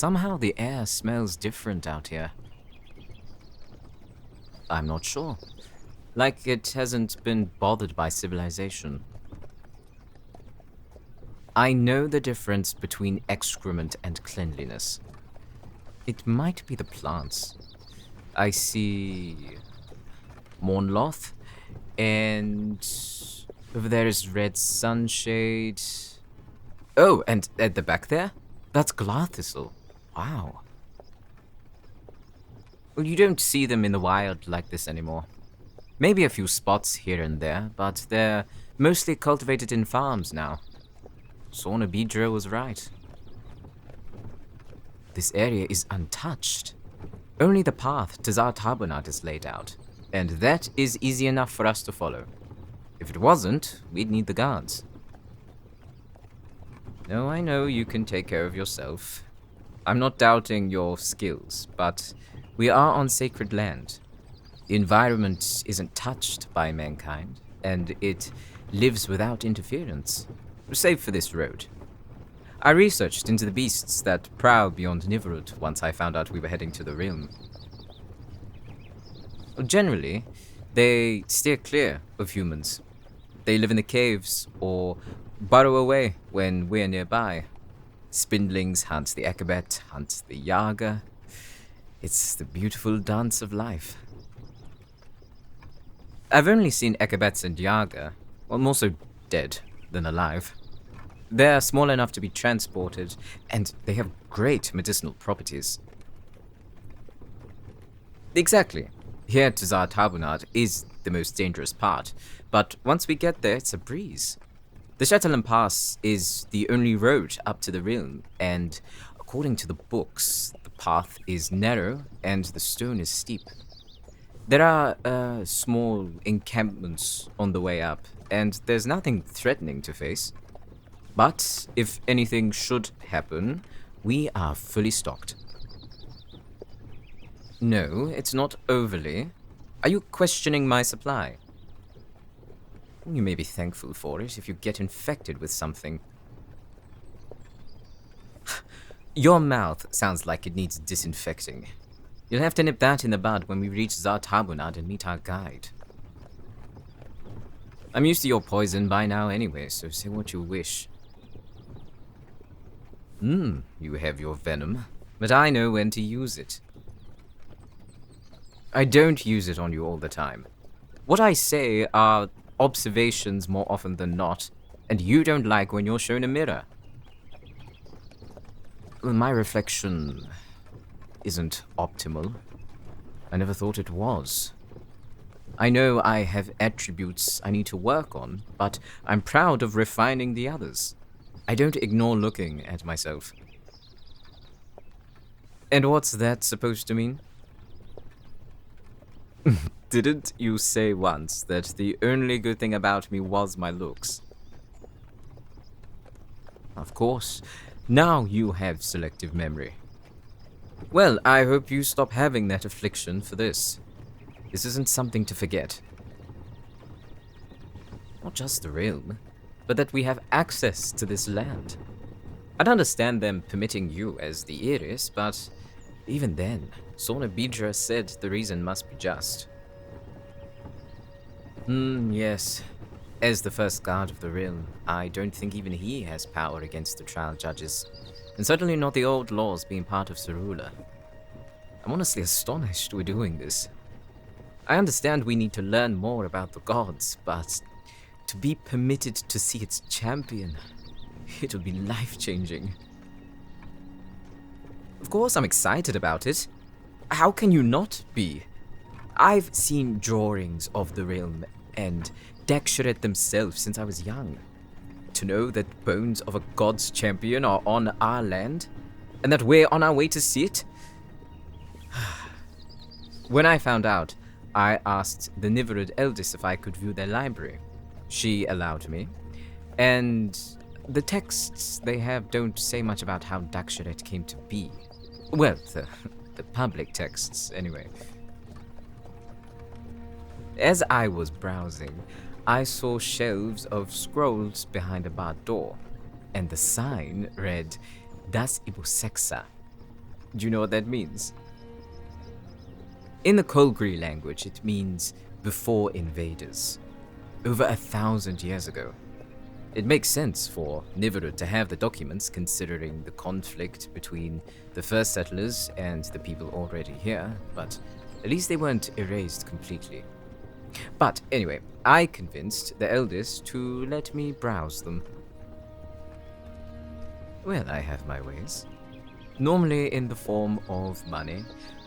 Somehow the air smells different out here. I'm not sure. Like it hasn't been bothered by civilization. I know the difference between excrement and cleanliness. It might be the plants. I see Mornloth, and over there is red sunshade. Oh, and at the back there? That's Glarthistle. Wow. Well, you don't see them in the wild like this anymore. Maybe a few spots here and there, but they're mostly cultivated in farms now. Sorna Bidra was right. This area is untouched. Only the path to Zartabunat is laid out, and that is easy enough for us to follow. If it wasn't, we'd need the guards. No, I know you can take care of yourself. I'm not doubting your skills, but we are on sacred land. The environment isn't touched by mankind, and it lives without interference, save for this road. I researched into the beasts that prowl beyond Niverud once I found out we were heading to the realm. Generally, they steer clear of humans. They live in the caves or burrow away when we're nearby. Spindlings hunt the Ekabet, hunt the Yaga. It's the beautiful dance of life. I've only seen Ekabets and Yaga, well, more so dead than alive. They're small enough to be transported, and they have great medicinal properties. Exactly. Here to Zartabunat is the most dangerous part, but once we get there, it's a breeze. The Shetland Pass is the only road up to the realm, and according to the books, the path is narrow and the stone is steep. There are small encampments on the way up, and there's nothing threatening to face. But if anything should happen, we are fully stocked. No, it's not overly. Are you questioning my supply? You may be thankful for it if you get infected with something. Your mouth sounds like it needs disinfecting. You'll have to nip that in the bud when we reach Zartabunad and meet our guide. I'm used to your poison by now anyway, so say what you wish. You have your venom, but I know when to use it. I don't use it on you all the time. What I say are observations more often than not, and you don't like when you're shown a mirror. Well, my reflection isn't optimal. I never thought it was. I know I have attributes I need to work on, but I'm proud of refining the others. I don't ignore looking at myself. And what's that supposed to mean? Didn't you say once that the only good thing about me was my looks? Of course. Now you have selective memory. Well, I hope you stop having that affliction for this. This isn't something to forget. Not just the realm, but that we have access to this land. I'd understand them permitting you as the Earis, but even then, Sorna Bidra said the reason must be just. Yes. As the first guard of the realm, I don't think even he has power against the trial judges, and certainly not the old laws being part of Serulla. I'm honestly astonished we're doing this. I understand we need to learn more about the gods, but to be permitted to see its champion, it'll be life-changing. Of course I'm excited about it. How can you not be? I've seen drawings of the realm and Daksharet themselves since I was young. To know that bones of a god's champion are on our land, and that we're on our way to see it? When I found out, I asked the Niverud eldest if I could view their library. She allowed me, and the texts they have don't say much about how Daksharet came to be. Well, the public texts, anyway. As I was browsing, I saw shelves of scrolls behind a barred door, and the sign read, Das Ibusexa, Do you know what that means? In the Kolgri language, it means before invaders, over 1,000 years ago. It makes sense for Niverud to have the documents considering the conflict between the first settlers and the people already here, but at least they weren't erased completely. But anyway, I convinced the elders to let me browse them. Well, I have my ways. Normally in the form of money,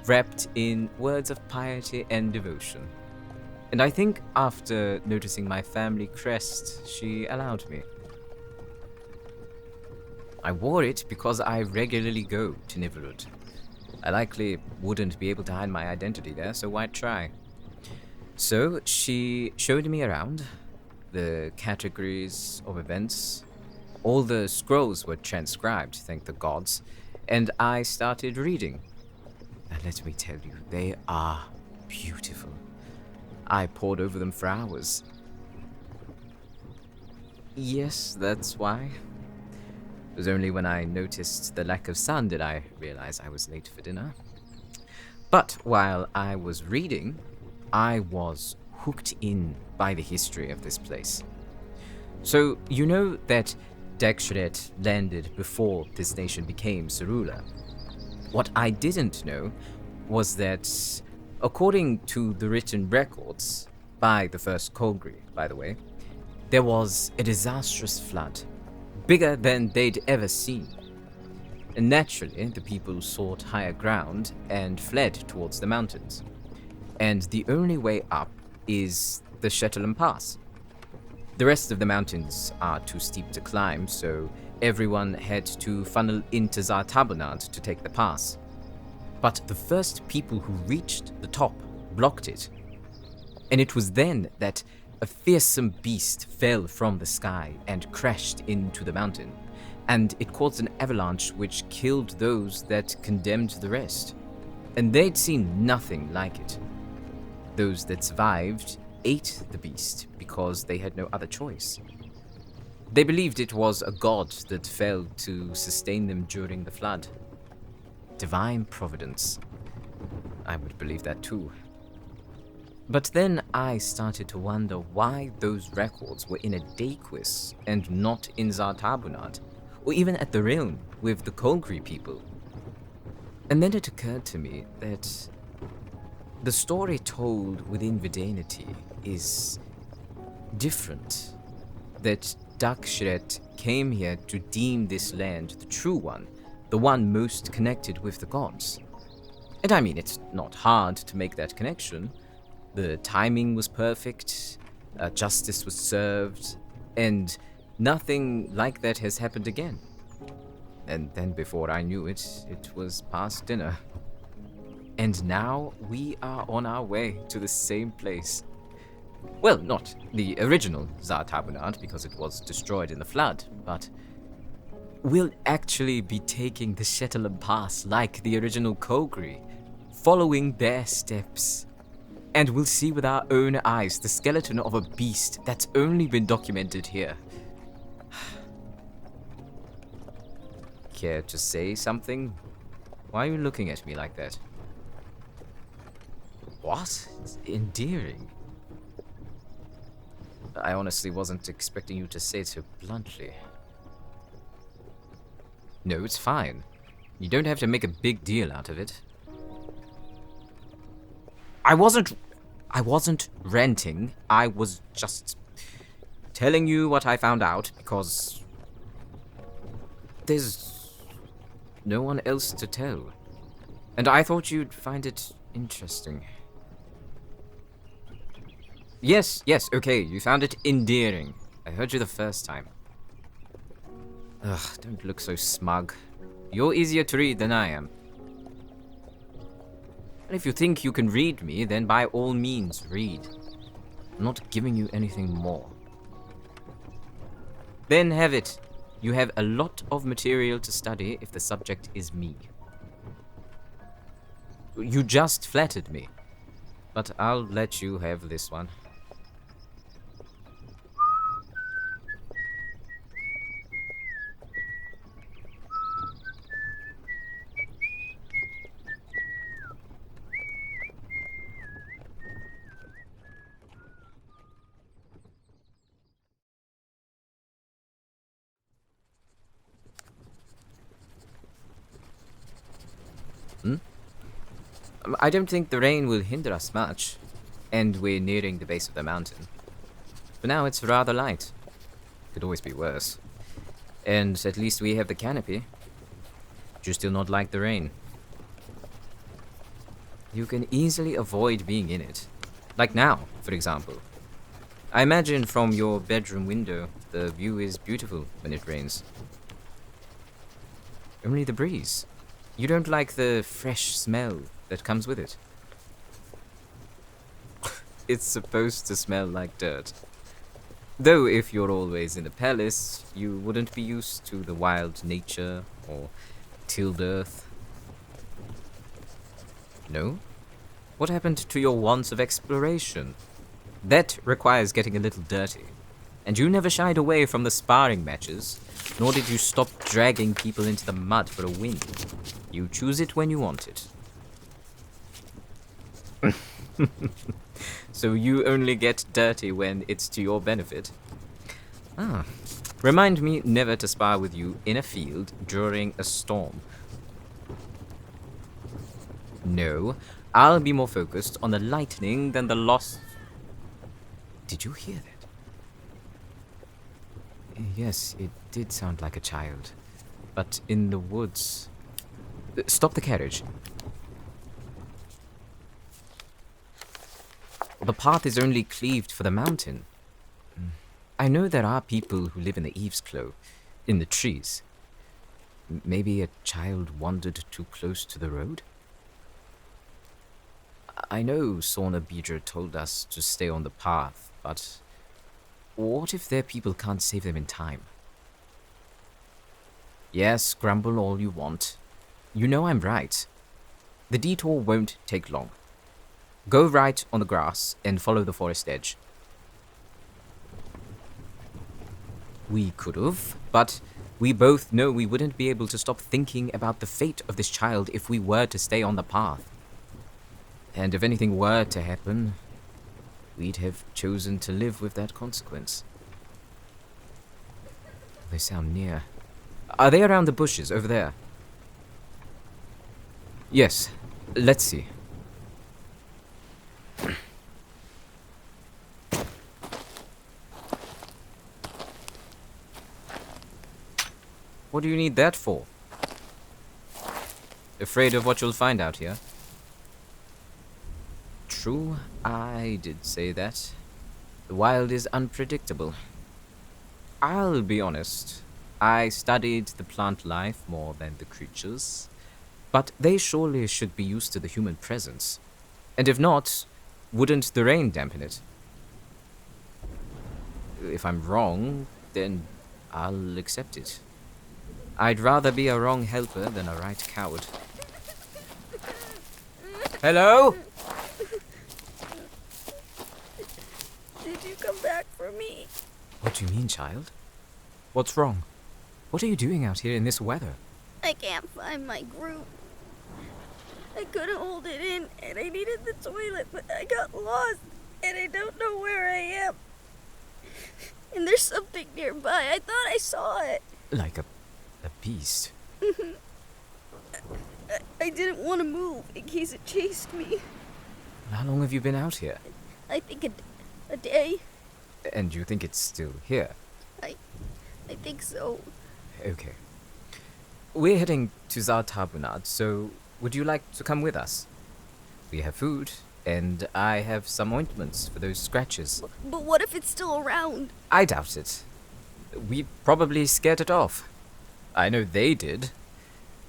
wrapped in words of piety and devotion. And I think after noticing my family crest, she allowed me. I wore it because I regularly go to Niverud. I likely wouldn't be able to hide my identity there, so why try? So she showed me around, the categories of events. All the scrolls were transcribed, thank the gods, and I started reading. And let me tell you, they are beautiful. I pored over them for hours. Yes, that's why. It was only when I noticed the lack of sun did I realize I was late for dinner. But while I was reading, I was hooked in by the history of this place. So, you know that Dagshret landed before this nation became Serulla. What I didn't know was that, according to the written records, by the first Kolgri, by the way, there was a disastrous flood, bigger than they'd ever seen. And naturally, the people sought higher ground and fled towards the mountains. And the only way up is the Shetland Pass. The rest of the mountains are too steep to climb, so everyone had to funnel into Zartabunad to take the pass. But the first people who reached the top blocked it. And it was then that a fearsome beast fell from the sky and crashed into the mountain, and it caused an avalanche which killed those that condemned the rest. And they'd seen nothing like it. Those that survived ate the beast because they had no other choice. They believed it was a god that fell to sustain them during the flood. Divine providence. I would believe that too. But then I started to wonder why those records were in a Daquis and not in Zartabunad, or even at the realm with the Kolgri people. And then it occurred to me that the story told within Vidanity is different. That Dagshret came here to deem this land the true one, the one most connected with the gods. And I mean, it's not hard to make that connection. The timing was perfect, justice was served, and nothing like that has happened again. And then before I knew it, it was past dinner. And now we are on our way to the same place. Well, not the original Zartabunad, because it was destroyed in the flood, but we'll actually be taking the Shetland Pass like the original Kolgri, following their steps. And we'll see with our own eyes the skeleton of a beast that's only been documented here. Care to say something? Why are you looking at me like that? What? It's endearing. I honestly wasn't expecting you to say it so bluntly. No, it's fine. You don't have to make a big deal out of it. I wasn't ranting. I was just telling you what I found out because there's no one else to tell. And I thought you'd find it interesting. Yes, okay, you found it endearing. I heard you the first time. Ugh, don't look so smug. You're easier to read than I am. And if you think you can read me, then by all means read. I'm not giving you anything more. Then have it. You have a lot of material to study if the subject is me. You just flattered me. But I'll let you have this one. I don't think the rain will hinder us much, and we're nearing the base of the mountain. For now, it's rather light. Could always be worse. And at least we have the canopy. Just still not like the rain. You can easily avoid being in it. Like now, for example. I imagine from your bedroom window, the view is beautiful when it rains. Only the breeze. You don't like the fresh smell that comes with it. It's supposed to smell like dirt. Though if you're always in a palace, you wouldn't be used to the wild nature or tilled earth. No? What happened to your wants of exploration? That requires getting a little dirty. And you never shied away from the sparring matches, nor did you stop dragging people into the mud for a win. You choose it when you want it. So you only get dirty when it's to your benefit. Ah. Remind me never to spar with you in a field during a storm. No, I'll be more focused on the lightning than the loss. Did you hear that? Yes, it did sound like a child. But in the woods. Stop the carriage. The path is only cleaved for the mountain. I know there are people who live in the eavesclough, in the trees. Maybe a child wandered too close to the road? I know Sauna Beedra told us to stay on the path, but what if their people can't save them in time? Yes, grumble all you want. You know I'm right. The detour won't take long. Go right on the grass and follow the forest edge. We could've, but we both know we wouldn't be able to stop thinking about the fate of this child if we were to stay on the path. And if anything were to happen, we'd have chosen to live with that consequence. They sound near. Are they around the bushes over there? Yes, let's see. What do you need that for? Afraid of what you'll find out here? True, I did say that. The wild is unpredictable. I'll be honest, I studied the plant life more than the creatures, but they surely should be used to the human presence. And if not, wouldn't the rain dampen it? If I'm wrong, then I'll accept it. I'd rather be a wrong helper than a right coward. Hello? Did you come back for me? What do you mean, child? What's wrong? What are you doing out here in this weather? I can't find my group. I couldn't hold it in, and I needed the toilet, but I got lost, and I don't know where I am. And there's something nearby. I thought I saw it. Like a beast. I didn't want to move in case it chased me. How long have you been out here? I think a day. And you think it's still here? I think so. Okay. We're heading to Zartabunad, so would you like to come with us? We have food, and I have some ointments for those scratches. But what if it's still around? I doubt it. We probably scared it off. I know they did.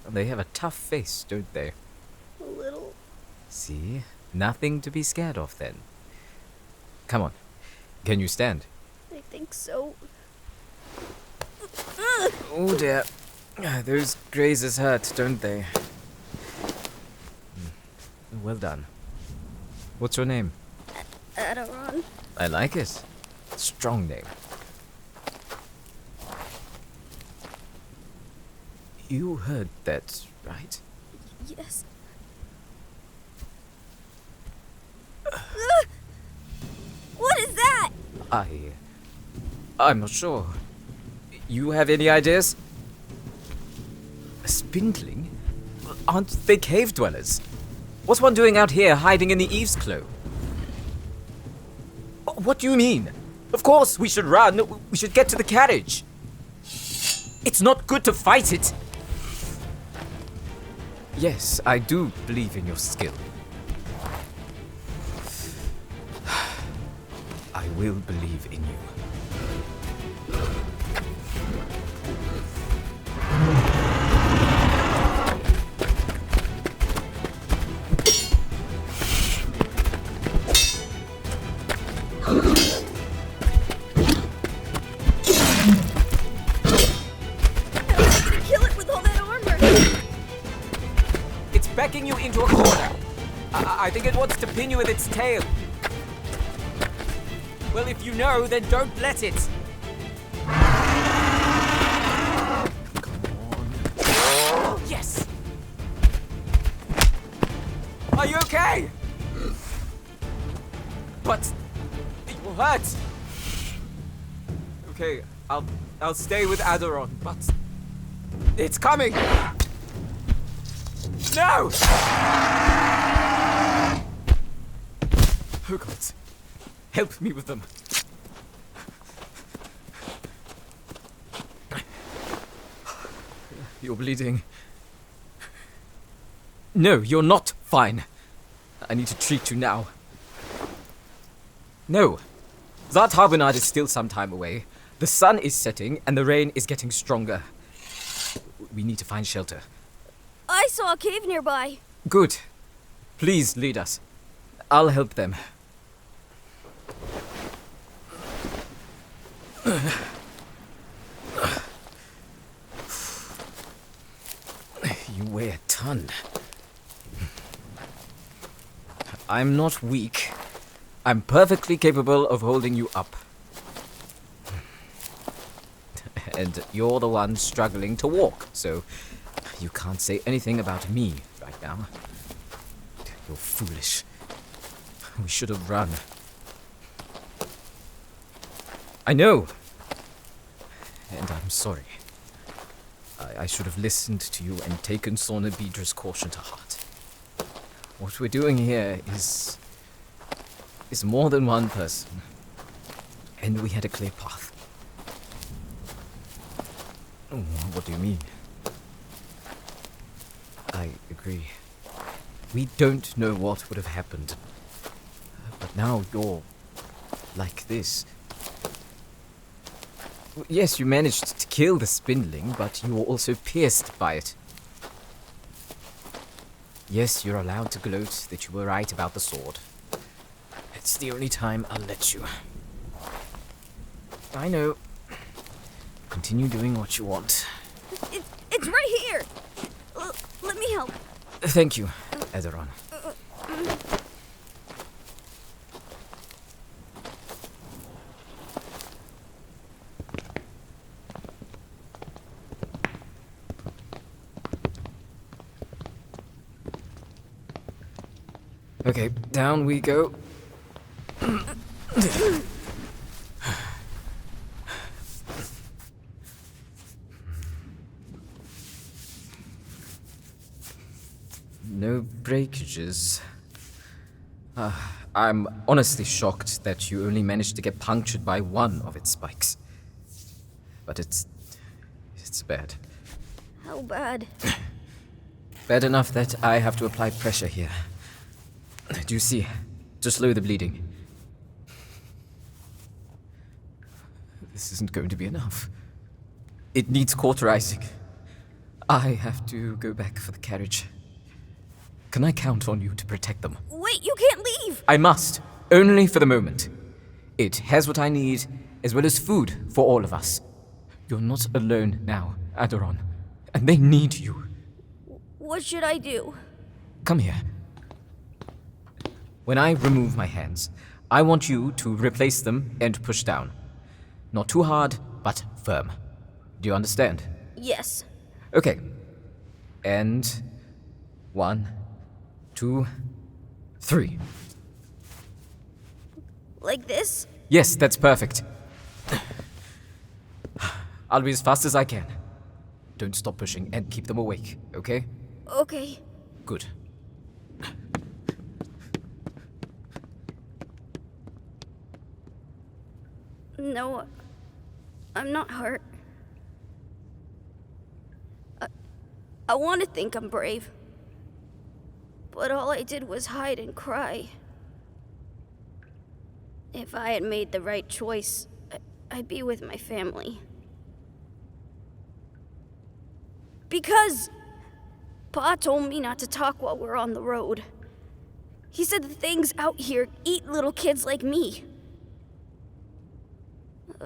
They have a tough face, don't they? A little. See? Nothing to be scared of then. Come on. Can you stand? I think so. Oh dear. Those grazes hurt, don't they? Well done. What's your name? Adaron. I like it. Strong name. You heard that, right? Yes. What is that? I'm not sure. You have any ideas? A spindling? Aren't they cave dwellers? What's one doing out here hiding in the eaves cloak? What do you mean? Of course we should run. We should get to the carriage. It's not good to fight it. Yes, I do believe in your skill. I will believe in you. Backing you into a corner. I think it wants to pin you with its tail. Well, if you know, then don't let it. Come on. Yes! Are you okay? But it will hurt. Okay, I'll stay with Adaron, but it's coming. No! Oh God, help me with them. You're bleeding. No, you're not fine. I need to treat you now. No, that Harbonard is still some time away. The sun is setting and the rain is getting stronger. We need to find shelter. I saw a cave nearby. Good. Please lead us. I'll help them. You weigh a ton. I'm not weak. I'm perfectly capable of holding you up. And you're the one struggling to walk, so you can't say anything about me right now. You're foolish. We should have run. I know. And I'm sorry. I should have listened to you and taken Sorna Beedra's caution to heart. What we're doing here is more than one person. And we had a clear path. What do you mean? I agree. We don't know what would have happened. But now you're like this. Yes, you managed to kill the spindling, but you were also pierced by it. Yes, you're allowed to gloat that you were right about the sword. It's the only time I'll let you. I know. Continue doing what you want. It's right here. Let me help. Thank you, Adaron. Okay, down we go. No breakages. I'm honestly shocked that you only managed to get punctured by one of its spikes. But it's bad. How bad? Bad enough that I have to apply pressure here. Do you see? To slow the bleeding. This isn't going to be enough. It needs cauterizing. I have to go back for the carriage. Can I count on you to protect them? Wait, you can't leave! I must. Only for the moment. It has what I need, as well as food for all of us. You're not alone now, Adaron. And they need you. What should I do? Come here. When I remove my hands, I want you to replace them and push down. Not too hard, but firm. Do you understand? Yes. Okay. And 1, 2, 3. Like this? Yes, that's perfect. I'll be as fast as I can. Don't stop pushing and keep them awake, okay? Okay. Good. No, I'm not hurt. I want to think I'm brave. But all I did was hide and cry. If I had made the right choice, I'd be with my family. Because Pa told me not to talk while we're on the road. He said the things out here eat little kids like me.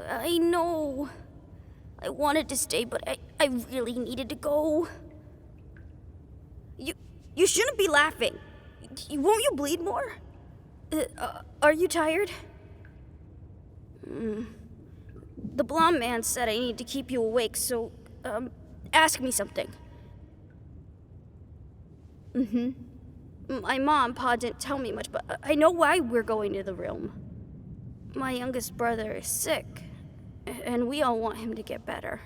I know I wanted to stay, but I really needed to go. You shouldn't be laughing. Won't you bleed more? Are you tired? The blonde man said I need to keep you awake, so, ask me something. My mom and Pa didn't tell me much, but I know why we're going to the realm. My youngest brother is sick, and we all want him to get better.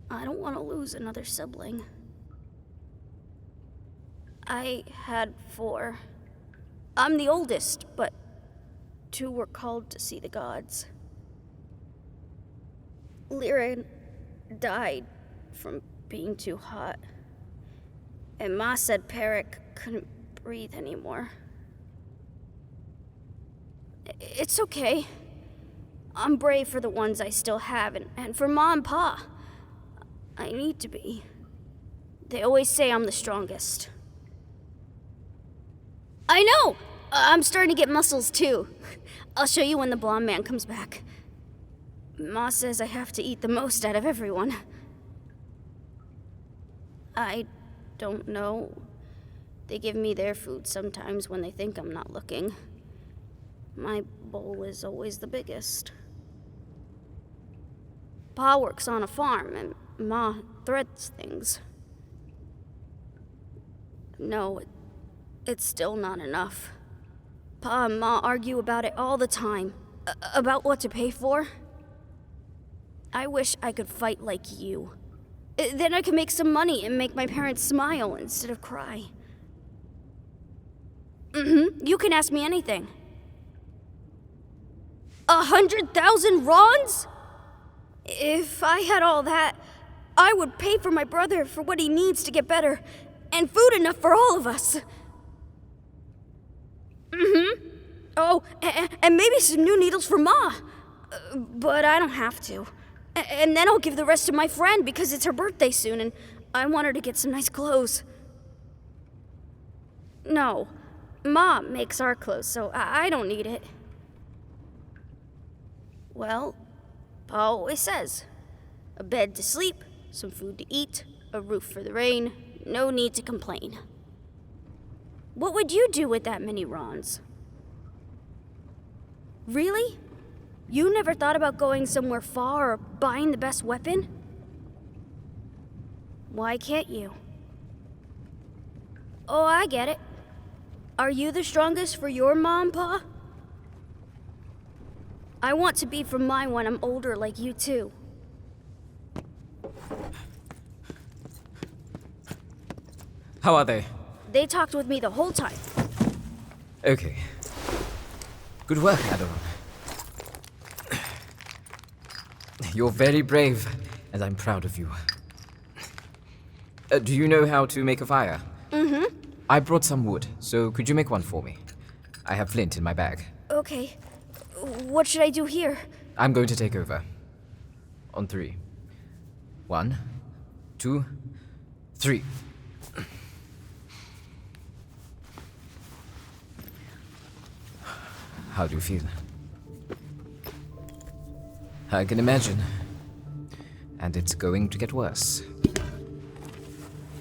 I don't want to lose another sibling. I had 4. I'm the oldest, but 2 were called to see the gods. Lyra died from being too hot, and Ma said Perrick couldn't breathe anymore. It's okay. I'm brave for the ones I still have, and for Ma and Pa. I need to be. They always say I'm the strongest. I know! I'm starting to get muscles, too. I'll show you when the blonde man comes back. Ma says I have to eat the most out of everyone. I don't know. They give me their food sometimes when they think I'm not looking. My bowl is always the biggest. Pa works on a farm, and Ma threads things. No, it's still not enough. Pa and Ma argue about it all the time. About what to pay for. I wish I could fight like you. Then I could make some money and make my parents smile instead of cry. You can ask me anything. 100,000 rons? If I had all that, I would pay for my brother for what he needs to get better, and food enough for all of us. Oh, and maybe some new needles for Ma. But I don't have to. And then I'll give the rest to my friend because it's her birthday soon, and I want her to get some nice clothes. No, Ma makes our clothes, so I don't need it. Well, Pa always says, a bed to sleep, some food to eat, a roof for the rain, no need to complain. What would you do with that many rons? Really? You never thought about going somewhere far or buying the best weapon? Why can't you? Oh, I get it. Are you the strongest for your mom, Pa? I want to be for mine when I'm older like you too. How are they? They talked with me the whole time. Okay. Good work, Adaron. You're very brave, and I'm proud of you. Do you know how to make a fire? I brought some wood, so could you make one for me? I have flint in my bag. Okay. What should I do here? I'm going to take over. On 3. 1, 2, 3. How do you feel? I can imagine. And it's going to get worse.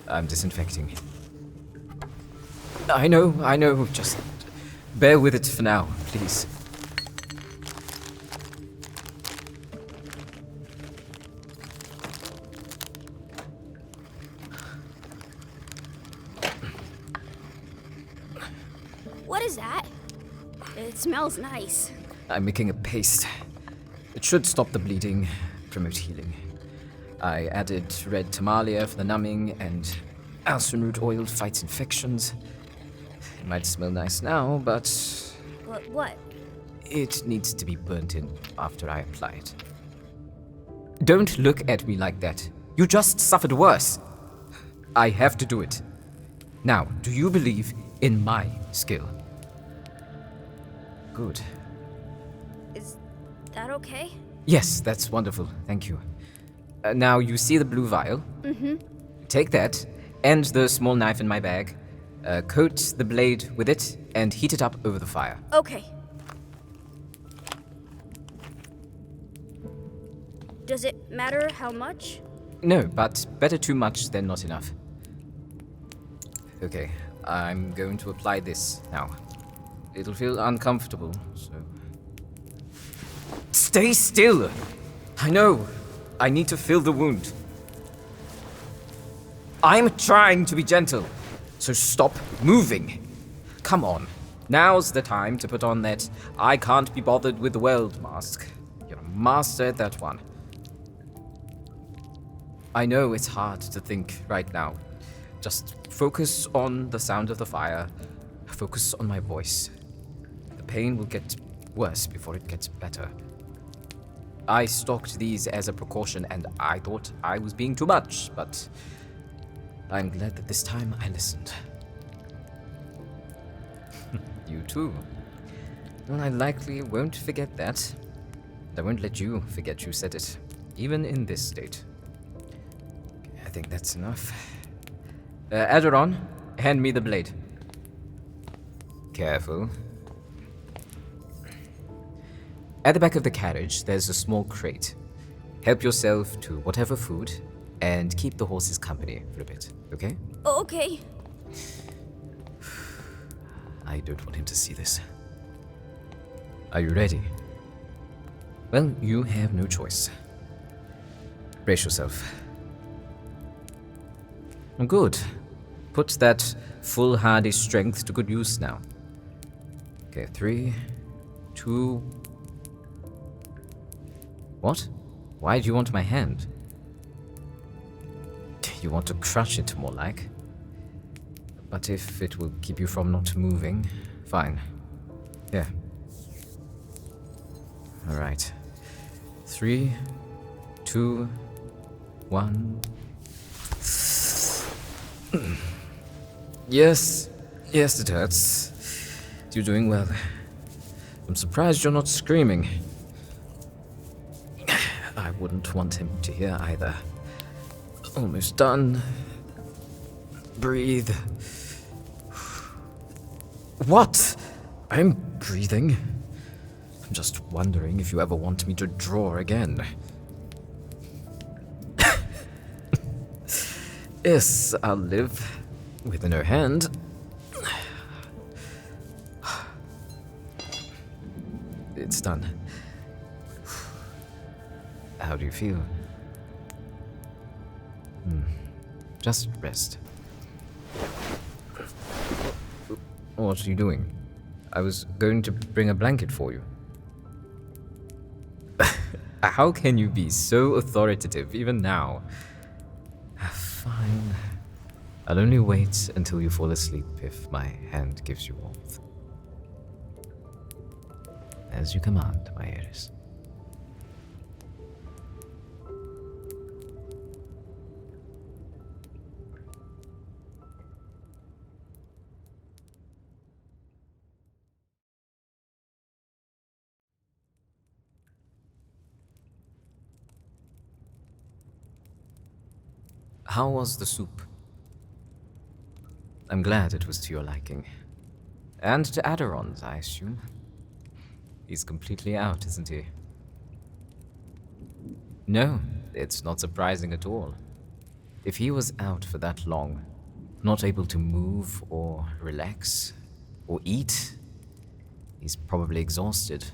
I'm disinfecting. I know, just bear with it for now, please. What is that? It smells nice. I'm making a paste. It should stop the bleeding, promote healing. I added red tamalia for the numbing and Alsun root oil fights infections. It might smell nice now, but But what? it needs to be burnt in after I apply it. Don't look at me like that. You just suffered worse. I have to do it. Now, do you believe in my skill? Good. Is that okay? Yes, that's wonderful. Thank you. Now, you see the blue vial? Mm-hmm. Take that and the small knife in my bag. Coat the blade with it and heat it up over the fire. Okay. Does it matter how much? No, but better too much than not enough. Okay, I'm going to apply this now. It'll feel uncomfortable, so... Stay still! I know. I need to fill the wound. I'm trying to be gentle, so stop moving. Come on. Now's the time to put on that I can't be bothered with the world mask. You're a master at that one. I know it's hard to think right now. Just focus on the sound of the fire. Focus on my voice. The pain will get worse before it gets better. I stocked these as a precaution and I thought I was being too much, but I'm glad that this time I listened. You too. Well, I likely won't forget that. And I won't let you forget you said it, even in this state. I think that's enough. Adaron, hand me the blade. Careful. At the back of the carriage, there's a small crate. Help yourself to whatever food, and keep the horses company for a bit, okay? Okay. I don't want him to see this. Are you ready? Well, you have no choice. Brace yourself. Good. Put that full hardy strength to good use now. Okay, 3, 2... What? Why do you want my hand? You want to crush it, more like. But if it will keep you from not moving, fine. Here. Alright. 3, 2, 1... Yes, it hurts. You're doing well. I'm surprised you're not screaming. I wouldn't want him to hear either. Almost done. Breathe. What? I'm breathing. I'm just wondering if you ever want me to draw again. Yes, I'll live with no hand. It's done. How do you feel? Just rest. What are you doing? I was going to bring a blanket for you. How can you be so authoritative even now? Fine. I'll only wait until you fall asleep if my hand gives you warmth. As you command, my Earis. How was the soup? I'm glad it was to your liking. And to Adaron's, I assume. He's completely out, isn't he? No, it's not surprising at all. If he was out for that long, not able to move or relax or eat, he's probably exhausted.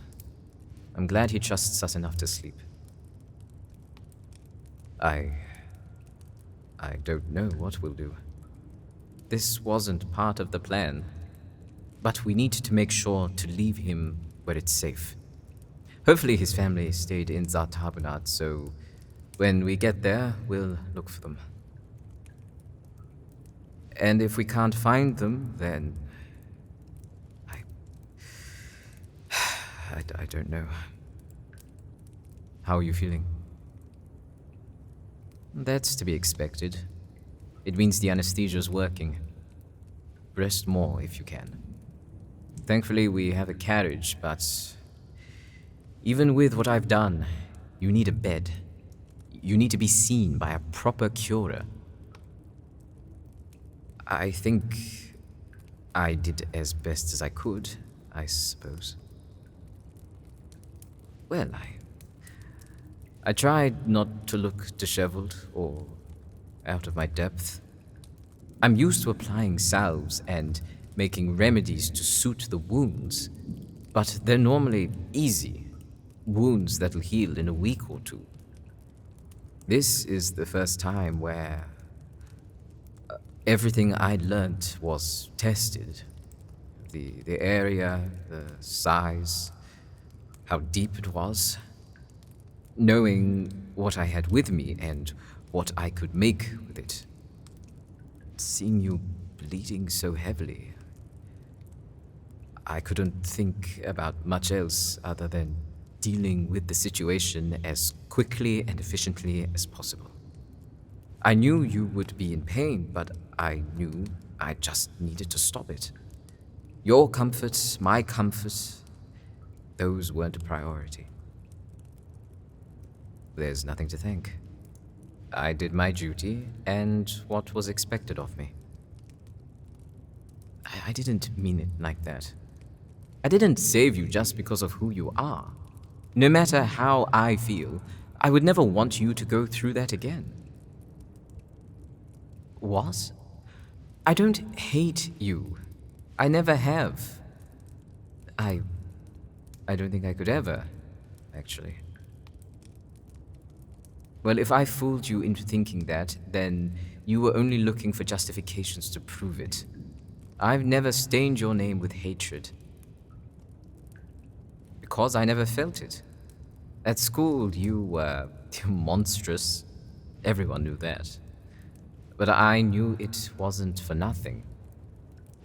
I'm glad he trusts us enough to sleep. I don't know what we'll do. This wasn't part of the plan, but we need to make sure to leave him where it's safe. Hopefully his family stayed in Zartabunat, so when we get there, we'll look for them. And if we can't find them, then I, I don't know. How are you feeling? That's to be expected. It means the anesthesia's working. Rest more if you can. Thankfully, we have a carriage, but even with what I've done, you need a bed. You need to be seen by a proper curer. I think I did as best as I could, I suppose. Well, I tried not to look disheveled or out of my depth. I'm used to applying salves and making remedies to suit the wounds, but they're normally easy, wounds that'll heal in a week or two. This is the first time where everything I'd learnt was tested. The area, the size, how deep it was. Knowing what I had with me and what I could make with it. Seeing you bleeding so heavily, I couldn't think about much else other than dealing with the situation as quickly and efficiently as possible. I knew you would be in pain, but I knew I just needed to stop it. Your comfort, my comfort, those weren't a priority. There's nothing to thank. I did my duty and what was expected of me. I didn't mean it like that. I didn't save you just because of who you are. No matter how I feel, I would never want you to go through that again. What? I don't hate you. I never have. I don't think I could ever, actually. Well, if I fooled you into thinking that, then you were only looking for justifications to prove it. I've never stained your name with hatred. Because I never felt it. At school, you were monstrous. Everyone knew that. But I knew it wasn't for nothing.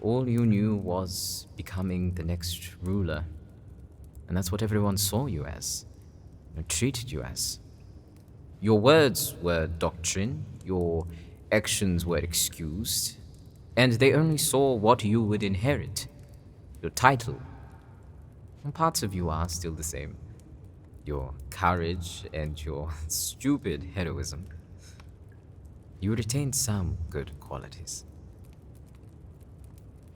All you knew was becoming the next ruler. And that's what everyone saw you as, and treated you as. Your words were doctrine, your actions were excused, and they only saw what you would inherit, your title. And parts of you are still the same. Your courage and your stupid heroism. You retained some good qualities.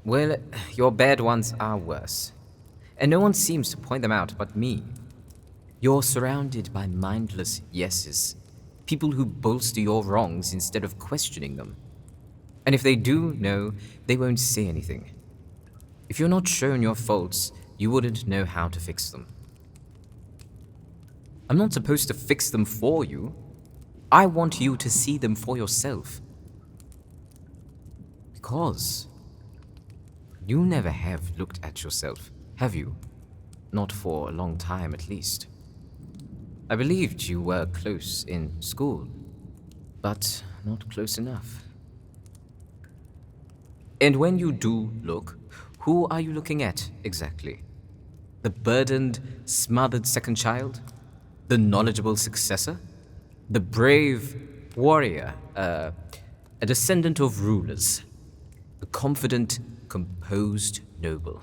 Well, your bad ones are worse, and no one seems to point them out but me. You're surrounded by mindless yeses, people who bolster your wrongs instead of questioning them. And if they do know, they won't say anything. If you're not shown your faults, you wouldn't know how to fix them. I'm not supposed to fix them for you. I want you to see them for yourself. Because you never have looked at yourself, have you? Not for a long time, at least. I believed you were close in school, but not close enough. And when you do look, who are you looking at exactly? The burdened, smothered second child? The knowledgeable successor? The brave warrior, a descendant of rulers? The confident, composed noble?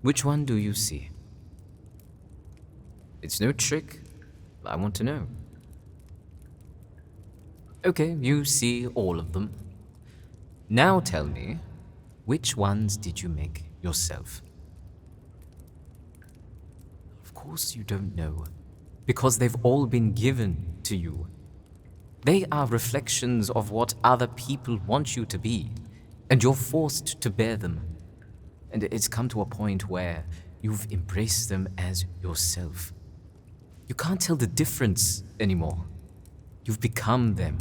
Which one do you see? It's no trick. I want to know. Okay, you see all of them. Now tell me, which ones did you make yourself? Of course you don't know, because they've all been given to you. They are reflections of what other people want you to be, and you're forced to bear them. And it's come to a point where you've embraced them as yourself. You can't tell the difference anymore. You've become them,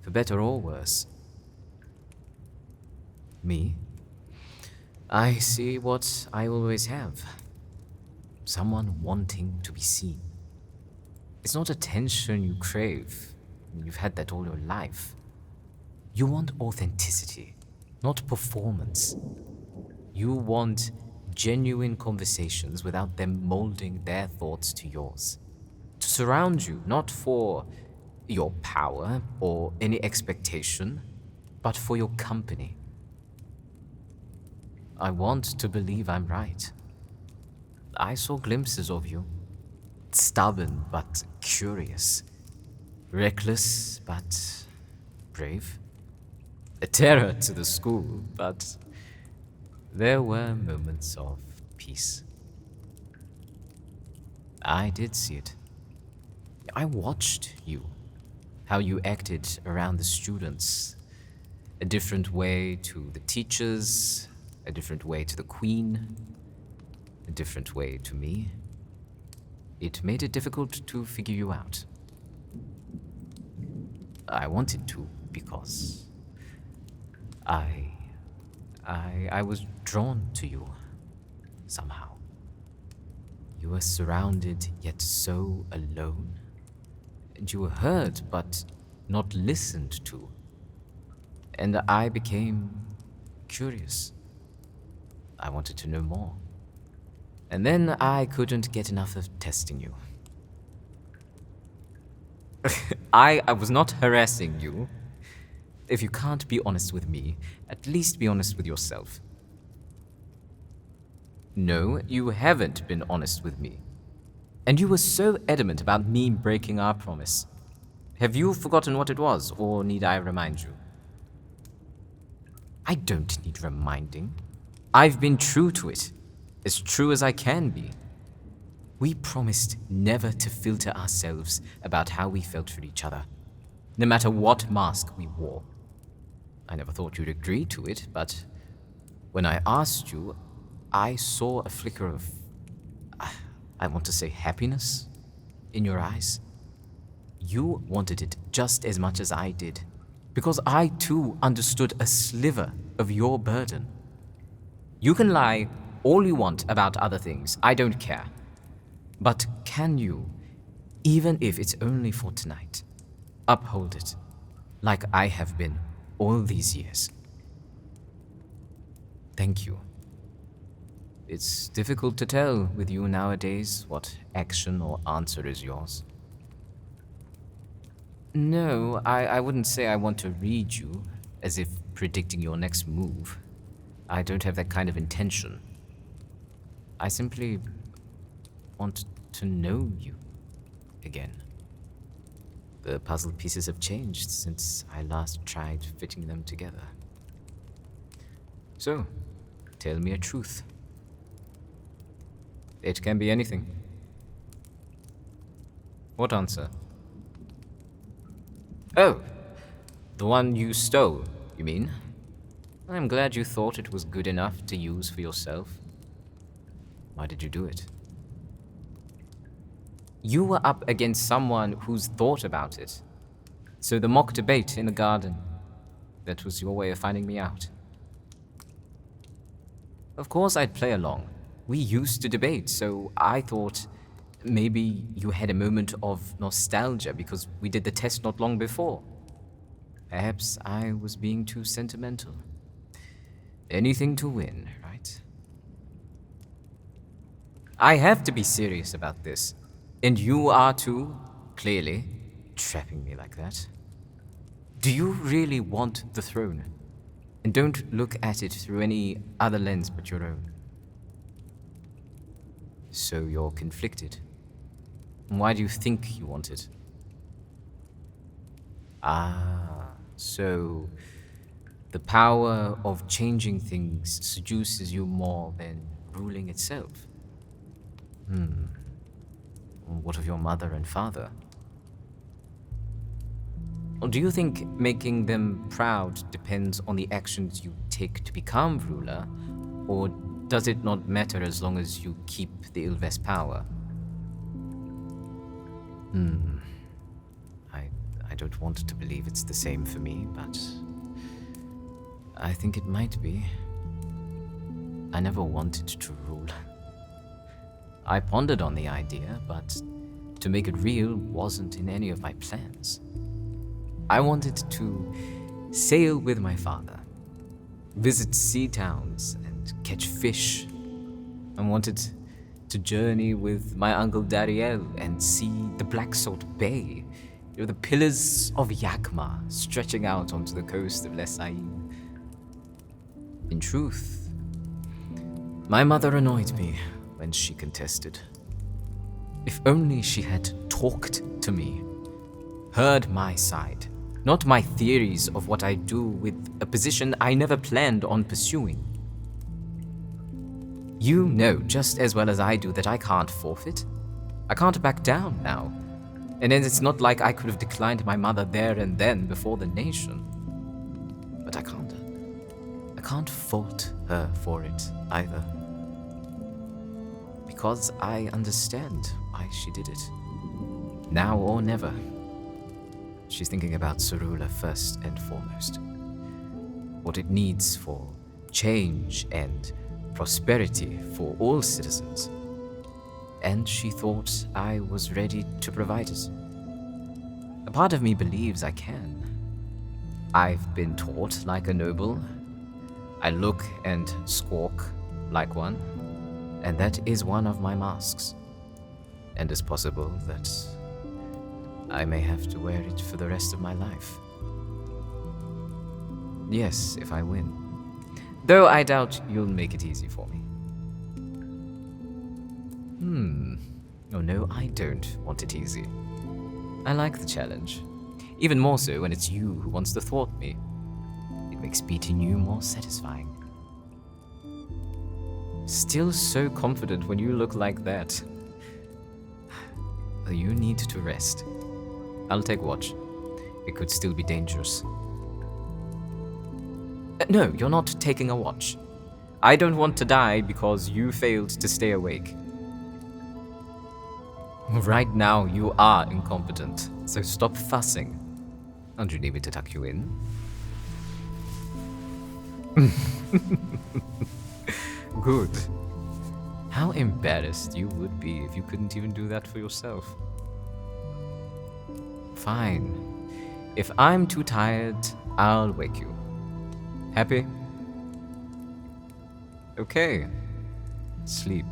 for better or worse. Me? I see what I always have. Someone wanting to be seen. It's not attention you crave. You've had that all your life. You want authenticity, not performance. You want genuine conversations without them molding their thoughts to yours. To surround you, not for your power or any expectation, but for your company. I want to believe I'm right. I saw glimpses of you. Stubborn but curious. Reckless but brave. A terror to the school, but there were moments of peace. I did see it. I watched you, how you acted around the students. A different way to the teachers, a different way to the queen, a different way to me. It made it difficult to figure you out. I wanted to because I was drawn to you somehow. You were surrounded yet so alone. And you were heard but not listened to. And I became curious. I wanted to know more. And then I couldn't get enough of testing you. I was not harassing you. If you can't be honest with me, at least be honest with yourself. No, you haven't been honest with me. And you were so adamant about me breaking our promise. Have you forgotten what it was, or need I remind you? I don't need reminding. I've been true to it, as true as I can be. We promised never to filter ourselves about how we felt for each other, no matter what mask we wore. I never thought you'd agree to it, but when I asked you, I saw a flicker of, I want to say happiness, in your eyes. You wanted it just as much as I did, because I too understood a sliver of your burden. You can lie all you want about other things, I don't care. But can you, even if it's only for tonight, uphold it, like I have been all these years? Thank you. It's difficult to tell with you nowadays what action or answer is yours. No, I wouldn't say I want to read you, as if predicting your next move. I don't have that kind of intention. I simply want to know you again. The puzzle pieces have changed since I last tried fitting them together. So, tell me a truth. It can be anything. What answer? Oh, the one you stole, you mean? I'm glad you thought it was good enough to use for yourself. Why did you do it? You were up against someone who's thought about it. So the mock debate in the garden, that was your way of finding me out. Of course I'd play along. We used to debate, so I thought maybe you had a moment of nostalgia because we did the test not long before. Perhaps I was being too sentimental. Anything to win, right? I have to be serious about this. And you are too, clearly, trapping me like that. Do you really want the throne? And don't look at it through any other lens but your own. So you're conflicted. Why do you think you want it? So the power of changing things seduces you more than ruling itself. What of your mother and father? Or do you think making them proud depends on the actions you take to become ruler, or does it not matter as long as you keep the Ilves power? I don't want to believe it's the same for me, but I think it might be. I never wanted to rule. I pondered on the idea, but to make it real wasn't in any of my plans. I wanted to sail with my father, visit sea towns, and catch fish. I wanted to journey with my uncle Dariel and see the Black Salt Bay, the pillars of Yakma stretching out onto the coast of Lesain. In truth, my mother annoyed me when she contested. If only she had talked to me, heard my side, not my theories of what I do with a position I never planned on pursuing. You know just as well as I do that I can't forfeit. I can't back down now. And then it's not like I could have declined my mother there and then before the nation. But I can't fault her for it either. Because I understand why she did it. Now or never. She's thinking about Serulla first and foremost. What it needs for change and prosperity for all citizens. And she thought I was ready to provide it. A part of me believes I can. I've been taught like a noble. I look and squawk like one. And that is one of my masks. And it's possible that I may have to wear it for the rest of my life. Yes, if I win. Though I doubt you'll make it easy for me. Oh no, I don't want it easy. I like the challenge. Even more so when it's you who wants to thwart me. It makes beating you more satisfying. Still so confident when you look like that. Well, you need to rest. I'll take watch. It could still be dangerous. No, you're not taking a watch. I don't want to die because you failed to stay awake. Right now, you are incompetent, so stop fussing. And you need me to tuck you in? Good. How embarrassed you would be if you couldn't even do that for yourself. Fine. If I'm too tired, I'll wake you. Happy? Okay. Sleep.